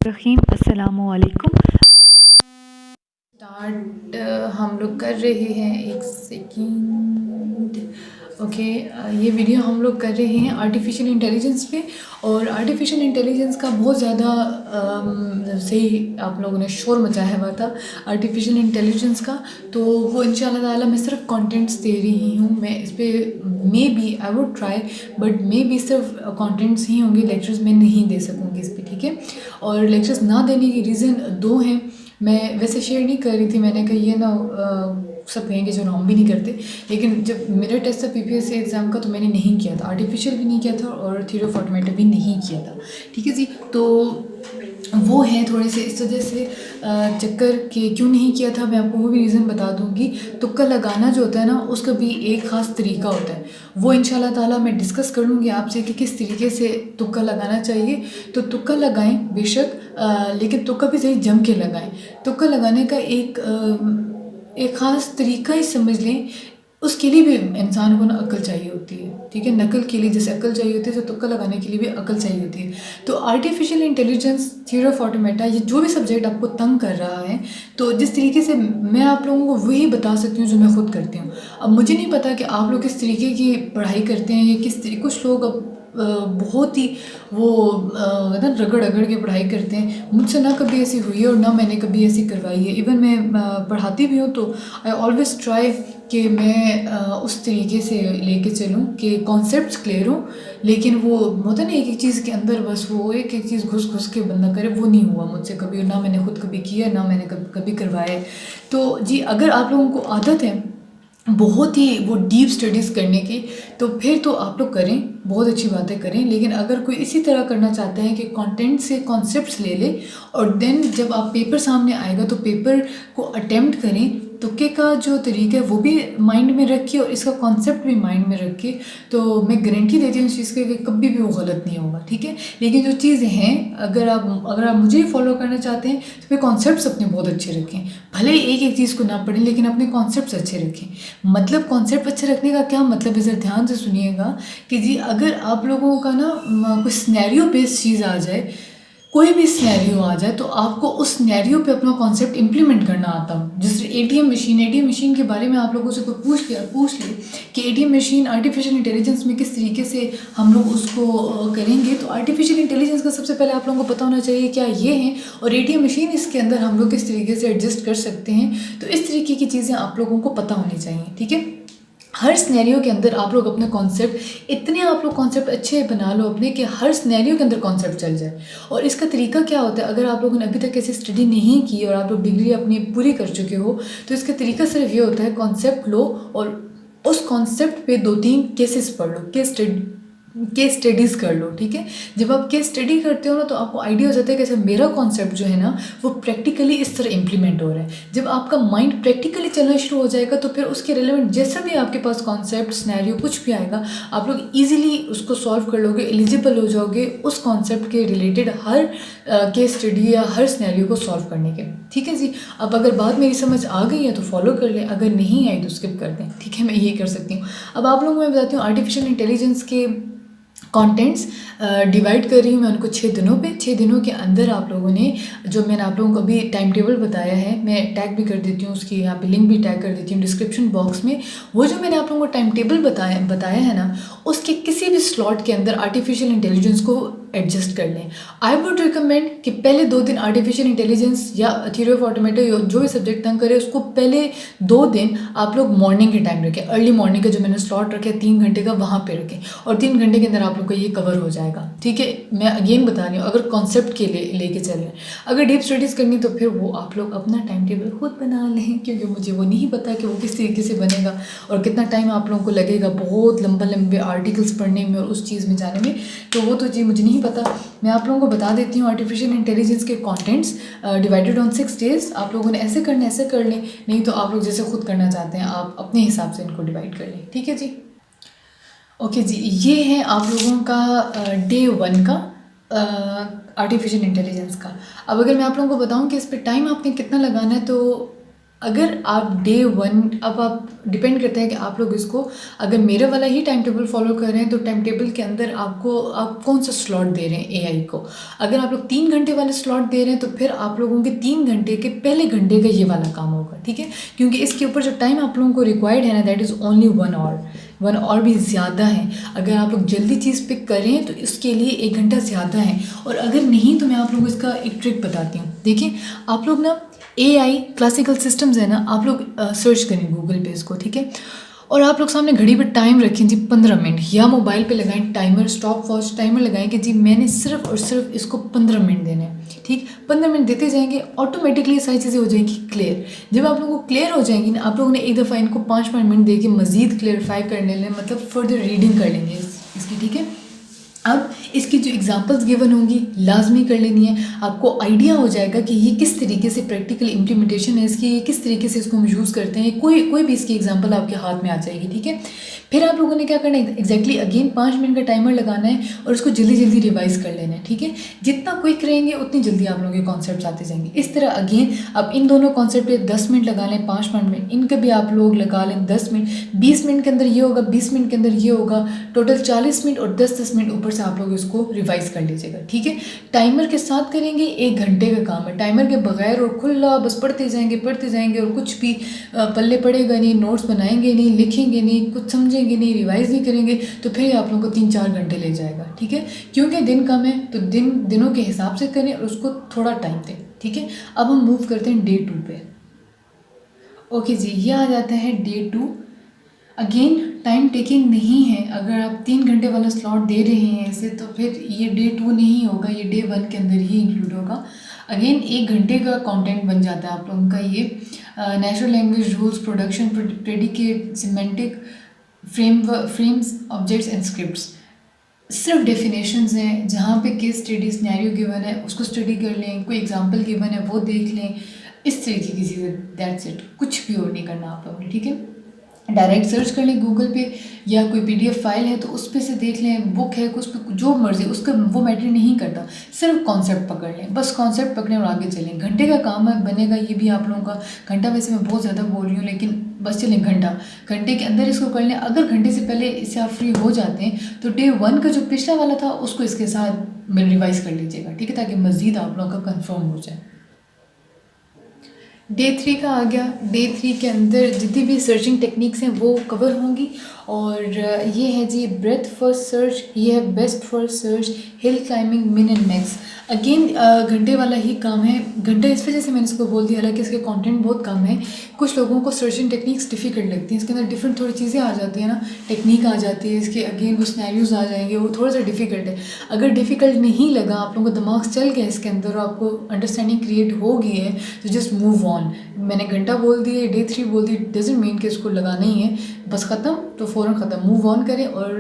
रहीम अस्सलामुअलैकुम। स्टार्ट हम लोग कर रहे हैं, एक सेकंड। ओके, ये वीडियो हम लोग कर रहे हैं आर्टिफिशियल इंटेलिजेंस पे। और आर्टिफिशियल इंटेलिजेंस का बहुत ज़्यादा सही आप लोगों ने शोर मचाया हुआ था आर्टिफिशियल इंटेलिजेंस का। तो वो इंशाल्लाह ताला मैं सिर्फ कंटेंट्स दे रही हूँ। मैं इस पर maybe I would try, but maybe सिर्फ कंटेंट्स ही होंगे, लेक्चर्स मैं नहीं दे सकूँगी इस पर, ठीक है। और लेक्चर्स ना देने की रीज़न दो हैं। मैं वैसे शेयर नहीं कर रही थी, मैंने कहा ये ना सब कहेंगे जो हम भी नहीं करते, लेकिन जब मेरा टेस्ट था पीपीएससी एग्ज़ाम का तो मैंने नहीं किया था, आर्टिफिशियल भी नहीं किया था और थ्योरी ऑफ ऑटोमेटा भी नहीं किया था, ठीक है जी। तो वो हैं थोड़े से इस वजह से चक्कर के क्यों नहीं किया था, मैं आपको वो भी रीज़न बता दूंगी। तुक्का लगाना जो होता है ना, उसका भी एक ख़ास तरीका होता है, वो इंशाल्लाह ताला मैं डिस्कस कर लूँगी आपसे कि किस तरीके से तुक्का लगाना चाहिए। तो तुक्का लगाएं बेशक, लेकिन तुक्का भी सही जम के लगाएं। तुक्का लगाने का एक ख़ास तरीका ही समझ लें, उसके लिए भी इंसान को ना अक्ल चाहिए होती है, ठीक है। नकल के लिए जैसे अक्ल चाहिए होती है, तो तुक्का लगाने के लिए भी अक्ल चाहिए होती है। तो artificial intelligence, theory of automata, ये जो भी सब्जेक्ट आपको तंग कर रहा है, तो जिस तरीके से मैं आप लोगों को वही बता सकती हूँ जो मैं खुद करती हूँ। अब मुझे नहीं पता कि आप लोग किस तरीके की पढ़ाई करते हैं, या कुछ लोग अब बहुत ही वो ना रगड़ रगड़ के पढ़ाई करते हैं। मुझसे ना कभी ऐसी हुई है और ना मैंने कभी ऐसी करवाई है। इवन मैं पढ़ाती भी हूँ तो आई ऑलवेज़ ट्राई कि मैं उस तरीके से लेके चलूँ कि कॉन्सेप्ट्स क्लियर हों, लेकिन वो होता है ना एक एक चीज़ के अंदर बस वो एक एक चीज़ घुस घुस के बंदा करे, वो नहीं हुआ मुझसे कभी, और ना मैंने खुद कभी किया, ना मैंने कभी करवाया। तो जी, अगर आप लोगों को आदत है बहुत ही वो डीप स्टडीज़ करने की, तो फिर तो आप लोग करें, बहुत अच्छी बातें करें। लेकिन अगर कोई इसी तरह करना चाहते हैं कि कंटेंट से कॉन्सेप्ट्स ले ले और देन जब आप पेपर सामने आएगा तो पेपर को अटेम्प्ट करें, तुक्के का जो तरीका है वो भी माइंड में रखिए और इसका कॉन्सेप्ट भी माइंड में रखिए, तो मैं गारंटी देती हूँ इस चीज़ की कि कभी भी वो गलत नहीं होगा, ठीक है। लेकिन जो चीज़ें हैं, अगर आप मुझे फॉलो करना चाहते हैं तो फिर कॉन्सेप्ट्स अपने बहुत अच्छे रखें। भले ही एक एक चीज़ को ना पढ़ें, लेकिन अपने कॉन्सेप्ट्स अच्छे रखें। मतलब कॉन्सेप्ट अच्छे रखने का क्या मतलब है, ज़रा ध्यान से सुनिएगा कि जी, अगर आप लोगों का ना कोई सिनेरियो बेस्ड चीज़ आ जाए, कोई भी सिनेरियो आ जाए, तो आपको उस सिनेरियो पे अपना कॉन्सेप्ट इम्प्लीमेंट करना आता हो। जैसे एटीएम मशीन के बारे में आप लोगों से कोई पूछ ले कि एटीएम मशीन आर्टिफिशियल इंटेलिजेंस में किस तरीके से हम लोग उसको करेंगे, तो आर्टिफिशियल इंटेलिजेंस का सबसे पहले आप लोगों को पता होना चाहिए क्या ये है, और एटीएम मशीन इसके अंदर हम लोग किस तरीके से एडजस्ट कर सकते हैं। तो इस तरीके की चीज़ें आप लोगों को पता होनी चाहिए, ठीक है। हर सिनेरियो के अंदर आप लोग अपने कॉन्सेप्ट इतने आप लोग कॉन्सेप्ट अच्छे बना लो अपने कि हर सिनेरियो के अंदर कॉन्सेप्ट चल जाए। और इसका तरीका क्या होता है, अगर आप लोगों ने अभी तक ऐसी स्टडी नहीं की और आप लोग डिग्री अपनी पूरी कर चुके हो, तो इसका तरीका सिर्फ ये होता है, कॉन्सेप्ट लो और उस कॉन्सेप्ट पे 2-3 केसेस पढ़ लो, केस स्टडीज़ कर लो, ठीक है। जब आप केस स्टडी करते हो ना, तो आपको आइडिया हो जाता है कि ऐसा मेरा कॉन्सेप्ट जो है ना, वो प्रैक्टिकली इस तरह इम्प्लीमेंट हो रहा है। जब आपका माइंड प्रैक्टिकली चलना शुरू हो जाएगा, तो फिर उसके रिलेवेंट जैसा भी आपके पास कॉन्सेप्ट सिनेरियो कुछ भी आएगा, आप लोग ईजिली उसको सॉल्व कर लोगे, एलिजिबल हो जाओगे उस कॉन्सेप्ट के रिलेटेड हर केस स्टडी या हर सिनेरियो को सॉल्व करने के, ठीक है जी। अब अगर बात मेरी समझ आ गई है तो फॉलो कर लें, अगर नहीं आई तो स्किप कर दें, ठीक है। मैं ये कर सकती हूँ। अब आप लोगों को मैं बताती हूँ आर्टिफिशियल इंटेलिजेंस के कंटेंट्स डिवाइड कर रही हूँ मैं उनको 6 दिनों पे। 6 दिनों के अंदर आप लोगों ने, जो मैंने आप लोगों को अभी टाइम टेबल बताया है, मैं टैग भी कर देती हूँ, उसकी यहाँ पे लिंक भी टैग कर देती हूँ डिस्क्रिप्शन बॉक्स में। वो जो मैंने आप लोगों को टाइम टेबल बताया है ना, उसके किसी भी स्लॉट के अंदर आर्टिफिशियल इंटेलिजेंस को एडजस्ट कर लें। आई वुड रिकमेंड कि पहले 2 दिन आर्टिफिशियल इंटेलिजेंस या थ्योरी ऑफ ऑटोमेटा जो भी सब्जेक्ट तंग करे, उसको पहले 2 दिन आप लोग मॉर्निंग के टाइम रखें। अर्ली मॉर्निंग का जो मैंने स्लॉट रखे 3 घंटे का, वहाँ पे रखें, और 3 घंटे के अंदर आप लोग का ये कवर हो जाएगा, ठीक है। मैं अगेन बता रही हूँ, अगर कॉन्सेप्ट के लिए लेके चल रहे हैं, अगर डीप स्टडीज़ करनी तो फिर वो आप लोग अपना टाइम टेबल खुद बना लें, क्योंकि मुझे वो नहीं पता कि वो किस तरीके से बनेगा और कितना टाइम आप लोगों को लगेगा बहुत लंबे आर्टिकल्स पढ़ने में और उस चीज़ में जाने में। तो वो तो जी मुझे नहीं पता। मैं आप लोगों को बता देती हूँ आर्टिफिशियल इंटेलिजेंस के कंटेंट्स डिवाइडेड ऑन 6 डेज। आप लोगों ने ऐसे करने ऐसे कर लें, नहीं तो आप लोग जैसे खुद करना चाहते हैं आप अपने हिसाब से इनको डिवाइड कर लें, ठीक है जी। ओके जी, ये है आप लोगों का डे 1 का आर्टिफिशियल इंटेलिजेंस का। अब अगर मैं आप लोगों को बताऊं कि इस पर टाइम आपने कितना लगाना है, तो अगर आप डे 1, अब आप डिपेंड करता है कि आप लोग इसको, अगर मेरा वाला ही टाइम टेबल फॉलो कर रहे हैं तो टाइम टेबल के अंदर आपको आप कौन सा स्लॉट दे रहे हैं एआई को। अगर आप लोग 3 घंटे वाले स्लॉट दे रहे हैं तो फिर आप लोगों के 3 घंटे के पहले घंटे का ये वाला काम होगा, ठीक है, क्योंकि इसके ऊपर जो टाइम आप लोगों को रिक्वायर्ड है ना, that is only 1 hour. 1 hour भी ज़्यादा है। अगर आप लोग जल्दी चीज़ पिक करें तो इसके लिए 1 घंटा ज़्यादा है, और अगर नहीं तो मैं आप लोगों को इसका एक ट्रिक बताती हूँ। देखिए, आप लोग ना एआई क्लासिकल सिस्टम्स है ना, आप लोग सर्च करें गूगल पे इसको, ठीक है, और आप लोग सामने घड़ी पर टाइम रखें जी 15 मिनट, या मोबाइल पे लगाएं टाइमर, स्टॉप वॉच टाइमर लगाएं कि जी मैंने सिर्फ और सिर्फ इसको 15 मिनट देने हैं, ठीक। 15 मिनट देते जाएंगे, ऑटोमेटिकली सारी चीज़ें हो जाएंगी क्लियर। जब आप लोगों को क्लियर हो जाएंगी ना, आप लोगों ने एक दफ़ा इनको 5-5 मिनट दे के मज़ीद क्लियरफाई करने लें, मतलब फर्दर रीडिंग कर लेंगे इसकी, ठीक है। अब इसकी जो एग्जांपल्स गिवन होंगी लाजमी कर लेनी है, आपको आइडिया हो जाएगा कि ये किस तरीके से प्रैक्टिकल इम्प्लीमेंटेशन है इसकी, ये किस तरीके से इसको हम यूज़ करते हैं, कोई भी इसकी एग्जांपल आपके हाथ में आ जाएगी, ठीक है। फिर आप लोगों ने क्या करना है, एग्जैक्टली अगेन 5 मिनट का टाइमर लगाना है और उसको जल्दी जल्दी रिवाइज कर लेना है, ठीक है। जितना क्विक रहेंगे उतनी जल्दी आप लोगों के कॉन्सेप्ट आते जाएंगे। इस तरह अगेन अब इन दोनों कॉन्सेप्ट पे 10 मिनट लगा लें, 5-5 मिनट, इनके भी आप लोग लगा लें 10 मिनट, 20 मिनट के अंदर ये होगा, 20 मिनट के अंदर ये होगा, टोटल 40 मिनट, और 10-10 मिनट ऊपर से आप लोग इसको रिवाइज कर लीजिएगा, ठीक है। टाइमर के साथ करेंगे, 1 घंटे का काम है, टाइमर के बगैर और खुला बस पढ़ते जाएंगे और कुछ भी पल्ले पड़ेगा नहीं, नोट्स बनाएंगे नहीं, लिखेंगे नहीं, कुछ समझेंगे नहीं, रिवाइज नहीं करेंगे, तो फिर आप लोगों को 3-4 घंटे ले जाएगा, ठीक है। क्योंकि दिन कम है तो दिनों के हिसाब से करें और उसको थोड़ा टाइम दें, ठीक है। अब हम मूव करते हैं डे 2 पे। ओके जी, ये आ जाता है डे 2। अगेन टाइम टेकिंग नहीं है, अगर आप 3 घंटे वाला स्लॉट दे रहे हैं इसे, तो फिर ये डे 2 नहीं होगा, ये डे 1 के अंदर ही इंक्लूड होगा। अगेन 1 घंटे का कंटेंट बन जाता है आप लोगों का ये। Natural language rules, production, predicate, semantic, frames, objects and scripts, सिर्फ डेफिनेशंस हैं, जहाँ पे केस स्टडी सिनेरियो गिवन है उसको स्टडी कर लें, कोई एग्जांपल गिवन है वो देख लें, इस तरीके की चीज़ें, दैट्स इट, कुछ भी और नहीं करना आप लोगों ने, ठीक है। डायरेक्ट सर्च कर लें गूगल पे, या कोई पीडीएफ फाइल है तो उस पे से देख लें, बुक है कुछ पे, जो मर्जी, उसका वो मैटर नहीं करता, सिर्फ कॉन्सेप्ट पकड़ लें, बस कॉन्सेप्ट पकड़ें और आगे चलें। घंटे का काम है बनेगा ये भी आप लोगों का। घंटा वैसे मैं बहुत ज़्यादा बोल रही हूँ, लेकिन बस चलें घंटे के अंदर इसको कर लें। अगर घंटे से पहले इससे आप फ्री हो जाते हैं तो डे 1 का जो पिछला वाला था उसको इसके साथ रिवाइज कर लीजिएगा, ठीक है, ताकि मज़ीद आप लोगों का कन्फर्म हो जाए। डे 3 का आ गया। डे 3 के अंदर जितनी भी सर्चिंग टेक्निक्स हैं वो कवर होंगी, और ये है जी ब्रेथ फर्स्ट सर्च, ये है best first search, hill climbing, मिन एंड मैक्स। अगेन घंटे वाला ही काम है। घंटा इस वजह से मैंने इसको बोल दिया, हालांकि इसके कंटेंट बहुत कम है। कुछ लोगों को सर्चिंग टेक्निक्स डिफ़िकल्ट लगती हैं, इसके अंदर डिफरेंट थोड़ी चीज़ें आ जाती हैं ना, टेक्निक आ जाती है इसके, अगेन वो सिनेरियोज आ जाएंगे, वो थोड़ा सा डिफ़िकल्ट है। अगर डिफ़िकल्ट नहीं लगा, आप लोगों का दिमाग चल गया इसके अंदर और आपको अंडरस्टैंडिंग क्रिएट हो गई है, तो जस्ट मूव ऑन। मैंने घंटा बोल दिया, डे 3 बोल दी, डजंट मीन कि इसको लगाना ही है, बस ख़त्म तो फ़ौरन ख़त्म, मूव ऑन करें और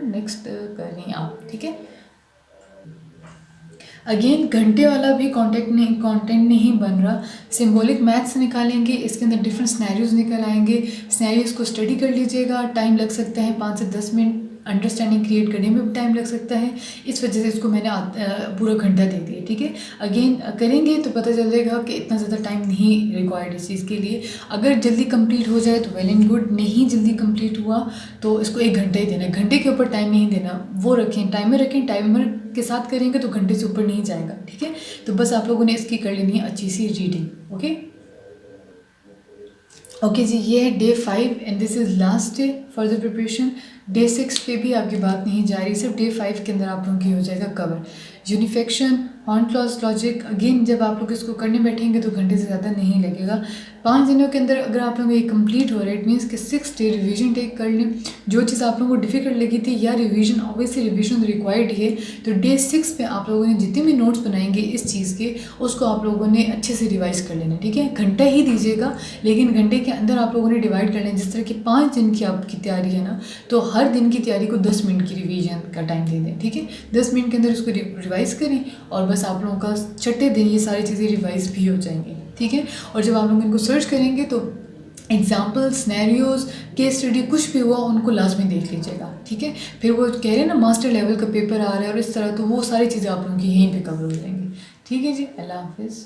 नेक्स्ट करें आप, ठीक है। अगेन घंटे वाला भी कंटेंट नहीं बन रहा। सिंबॉलिक मैथ्स निकालेंगे, इसके अंदर डिफरेंट स्नैरियोज निकल आएंगे, स्नैरियोज को स्टडी कर लीजिएगा। टाइम लग सकता है 5 से 10 मिनट, अंडरस्टैंडिंग क्रिएट करने में भी टाइम लग सकता है, इस वजह से इसको मैंने पूरा घंटा दे दिया, ठीक है। अगेन करेंगे तो पता चल जाएगा कि इतना ज़्यादा टाइम नहीं रिक्वायर्ड इस चीज़ के लिए। अगर जल्दी कंप्लीट हो जाए तो वेल एंड गुड, नहीं जल्दी कंप्लीट हुआ तो इसको 1 घंटा ही देना है, घंटे के ऊपर टाइम नहीं देना। वो रखें, टाइमर के साथ करेंगे तो घंटे से ऊपर नहीं जाएगा, ठीक है। तो बस आप लोगों ने इसकी कर लेनी है अच्छी सी रीडिंग। ओके जी, ये है day 5 and this is last day for the preparation. Day 6 पे भी आपकी बात नहीं जा रही, सिर्फ डे 5 के अंदर आप लोगों की हो जाएगा cover. Unification, horn clause logic, again जब आप लोग इसको करने बैठेंगे तो घंटे से ज़्यादा नहीं लगेगा। 5 दिनों के अंदर अगर आप लोगों को ये कंप्लीट हो रहा है, इट मीन्स कि 6 डे रिवीजन टेक कर लें। जो चीज़ आप लोगों को डिफिकल्ट लगी थी या रिवीजन, ऑब्वियसली रिवीजन रिक्वायर्ड है, तो डे 6 पे आप लोगों ने जितने भी नोट्स बनाएंगे इस चीज़ के, उसको आप लोगों ने अच्छे से रिवाइज कर लेना, ठीक है। घंटा ही दीजिएगा, लेकिन घंटे के अंदर आप लोगों ने डिवाइड कर लेना। जिस तरह की 5 दिन की आपकी तैयारी है ना, तो हर दिन की तैयारी को 10 मिनट की रिवीजन का टाइम दे दें, ठीक है। 10 मिनट के अंदर इसको रिवाइज करें और बस आप लोगों का छठे दिन ये सारी चीज़ें रिवाइज भी हो जाएंगी, ठीक है। और जब आप लोग इनको सर्च करेंगे तो एग्जाम्पल, स्नैरियोज, केस स्टडी कुछ भी हुआ उनको लाजमी देख लीजिएगा, ठीक है। फिर वो कह रहे हैं ना मास्टर लेवल का पेपर आ रहा है और इस तरह, तो वो सारी चीज़ें आप लोगों की यहीं पे कवर हो जाएंगी, ठीक है जी। अल्लाह हाफिज़।